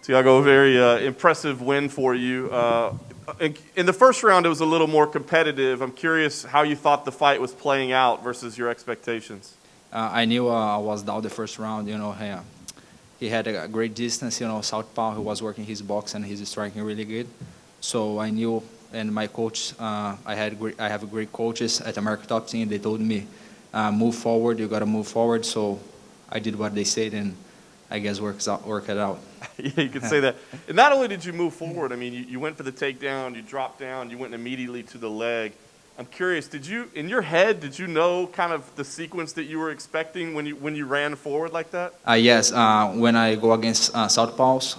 Thiago, a very impressive win for you. In the first round, it was a little more competitive. I'm curious how you thought the fight was playing out versus your expectations. I knew I was down the first round. He had a great distance. Southpaw. He was working his box and he's striking really good. So I knew, and my coach, I have great coaches at American Top Team. They told me, move forward. You got to move forward. So I did what they said, and I guess work it out. Yeah, you could say that. And not only did you move forward, I mean, you went for the takedown, you dropped down, you went immediately to the leg. I'm curious, in your head, did you know kind of the sequence that you were expecting when you ran forward like that? Yes, when I go against southpaws,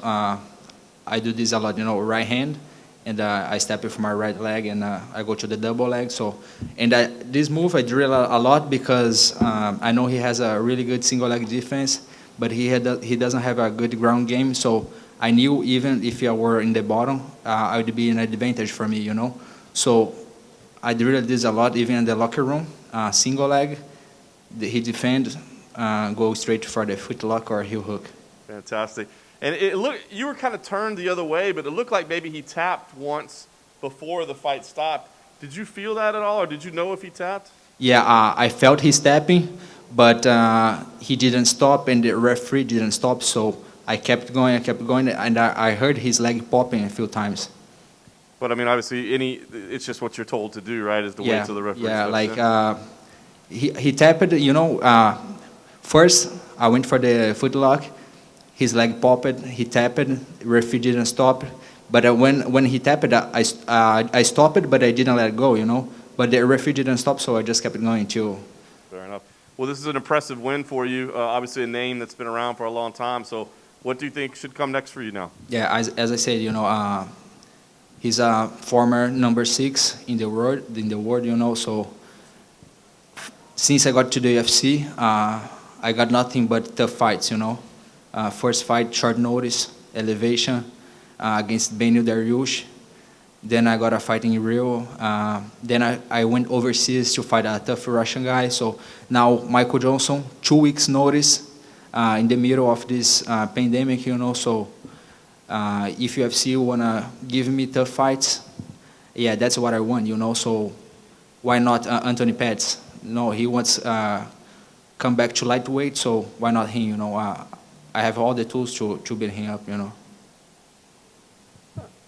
I do this a lot, right hand, and I step it from my right leg, and I go to the double leg. So, and this move I drill a lot because I know he has a really good single leg defense, but he doesn't have a good ground game. So I knew even if I were in the bottom, I would be an advantage for me, So I drilled this a lot, even in the locker room. Single leg, he defend, go straight for the foot lock or heel hook. Fantastic. And you were kind of turned the other way, but it looked like maybe he tapped once before the fight stopped. Did you feel that at all, or did you know if he tapped? Yeah, I felt his tapping, but he didn't stop, and the referee didn't stop, so I kept going, and I heard his leg popping a few times. But I mean, obviously, it's just what you're told to do, right? Is to wait till the referee steps in. He tapped. First I went for the foot lock. His leg popped. He tapped. Referee didn't stop. But when he tapped, I stopped, but I didn't let go. But the referee didn't stop, so I just kept going too. Fair enough. Well, this is an impressive win for you. Obviously, a name that's been around for a long time. So, what do you think should come next for you now? Yeah, as I said, he's a former number 6 in the world, So since I got to the UFC, I got nothing but tough fights, First fight, short notice, elevation against Benil Dariush. Then I got a fight in Rio. Then I went overseas to fight a tough Russian guy. So now Michael Johnson, 2 weeks notice in the middle of this pandemic, So if UFC wanna give me tough fights, yeah, that's what I want, So why not Anthony Pettis? No, he wants come back to lightweight, so why not him? I have all the tools to beat him up,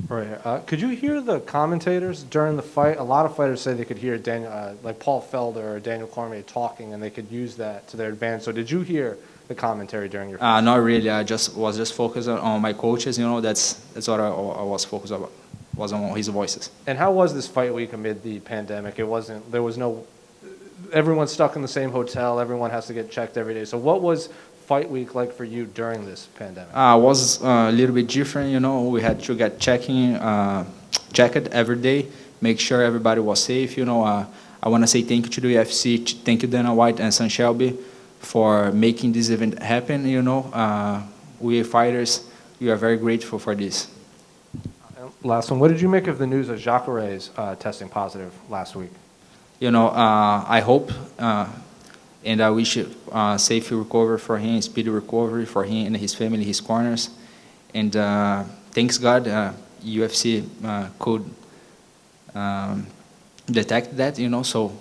Right. Could you hear the commentators during the fight? A lot of fighters say they could hear Daniel, like Paul Felder or Daniel Cormier talking, and they could use that to their advantage. So did you hear the commentary during your fight? Not really. I was just focused on my coaches. That's what I was focused on. Was on his voices. And how was this fight week amid the pandemic? Everyone's stuck in the same hotel. Everyone has to get checked every day. So what was fight week like for you during this pandemic? It was a little bit different. We had to get checked every day, make sure everybody was safe. I want to say thank you to the UFC, thank you Dana White and Sam Shelby for making this event happen. We fighters, we are very grateful for this. Last one, what did you make of the news of Jacare's testing positive last week? I hope and I wish safe recovery for him, speedy recovery for him and his family, his corners. And thanks God, UFC could detect that, so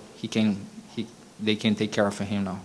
they can take care of him now.